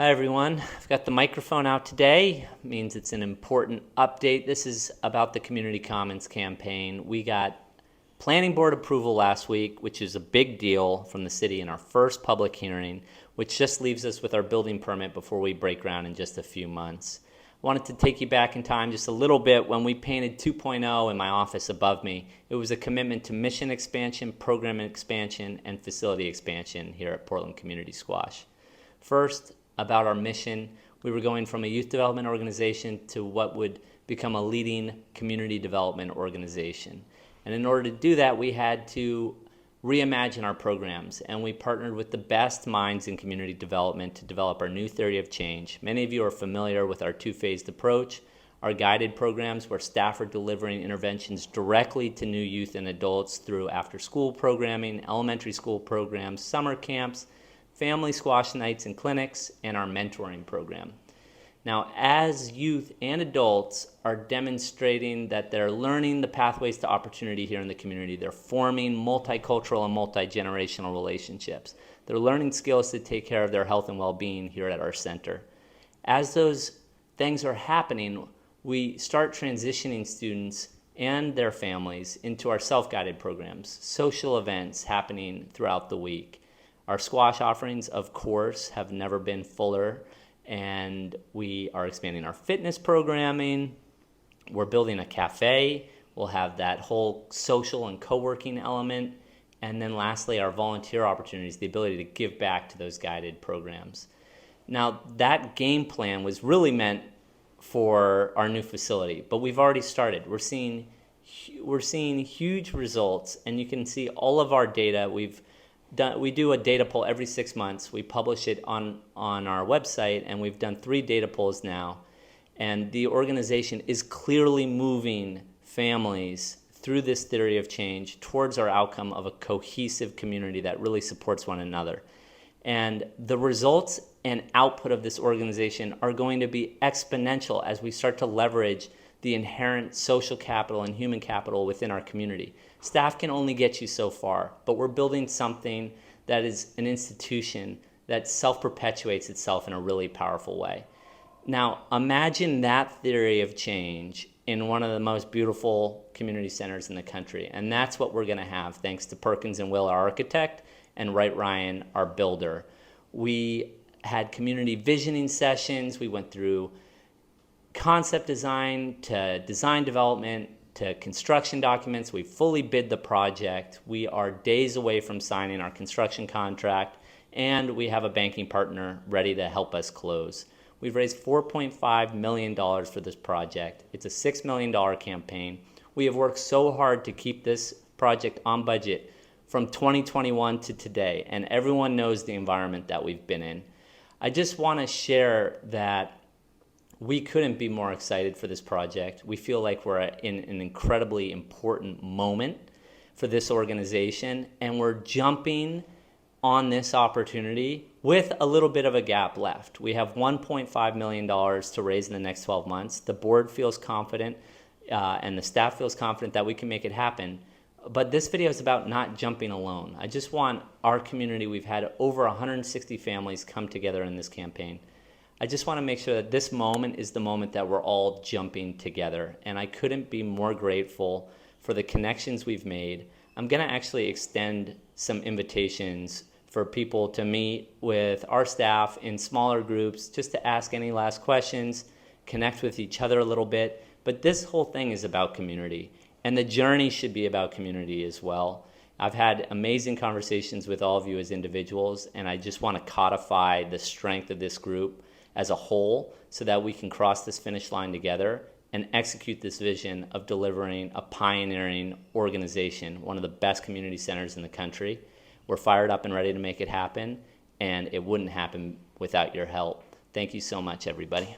Hi everyone, I've got the microphone out today. It means it's an important update. This is about the Community Commons campaign. We got planning board approval last week, which is a big deal from the city in our first public hearing, which just leaves us with our building permit before we break ground in just a few months. I wanted to take you back in time just a little bit. When we painted 2.0 in my office above me, it was a commitment to mission expansion, program expansion, and facility expansion here at Portland Community Squash. First, about our mission, we were going from a youth development organization to what would become a leading community development organization. And in order to do that, we had to reimagine our programs, and we partnered with the best minds in community development to develop our new theory of change. Many of you are familiar with our two-phased approach, our guided programs where staff are delivering interventions directly to new youth and adults through after-school programming, elementary school programs, summer camps, family squash nights and clinics, and our mentoring program. Now, as youth and adults are demonstrating that they're learning the pathways to opportunity here in the community, they're forming multicultural and multi-generational relationships. They're learning skills to take care of their health and well-being here at our center. As those things are happening, we start transitioning students and their families into our self-guided programs, social events happening throughout the week. Our squash offerings, of course, have never been fuller, and we are expanding our fitness programming. We're building a cafe. We'll have that whole social and co-working element. And then lastly, our volunteer opportunities, the ability to give back to those guided programs. Now, that game plan was really meant for our new facility, but we've already started. We're seeing huge results, and you can see all of our data. We do a data poll every 6 months. We publish it on our website, and we've done 3 data polls now. And the organization is clearly moving families through this theory of change towards our outcome of a cohesive community that really supports one another. And the results and output of this organization are going to be exponential as we start to leverage the inherent social capital and human capital within our community. Staff can only get you so far, but we're building something that is an institution that self-perpetuates itself in a really powerful way. Now, imagine that theory of change in one of the most beautiful community centers in the country, and that's what we're gonna have thanks to Perkins and Will, our architect, and Wright Ryan, our builder. We had community visioning sessions. We went through concept design to design development to construction documents. We fully bid the project. We are days away from signing our construction contract, and we have a banking partner ready to help us close. We've raised $4.5 million for this project. It's a $6 million campaign. We have worked so hard to keep this project on budget from 2021 to today, and everyone knows the environment that we've been in. I just want to share that we couldn't be more excited for this project. We feel like we're in an incredibly important moment for this organization, and we're jumping on this opportunity with a little bit of a gap left. We have $1.5 million to raise in the next 12 months. The board feels confident and the staff feels confident that we can make it happen. But this video is about not jumping alone. I just want our community, we've had over 160 families come together in this campaign. I just want to make sure that this moment is the moment that we're all jumping together. And I couldn't be more grateful for the connections we've made. I'm going to actually extend some invitations for people to meet with our staff in smaller groups, just to ask any last questions, connect with each other a little bit. But this whole thing is about community, and the journey should be about community as well. I've had amazing conversations with all of you as individuals, and I just want to codify the strength of this group as a whole so that we can cross this finish line together and execute this vision of delivering a pioneering organization, one of the best community centers in the country. We're fired up and ready to make it happen, and it wouldn't happen without your help. Thank you so much, everybody.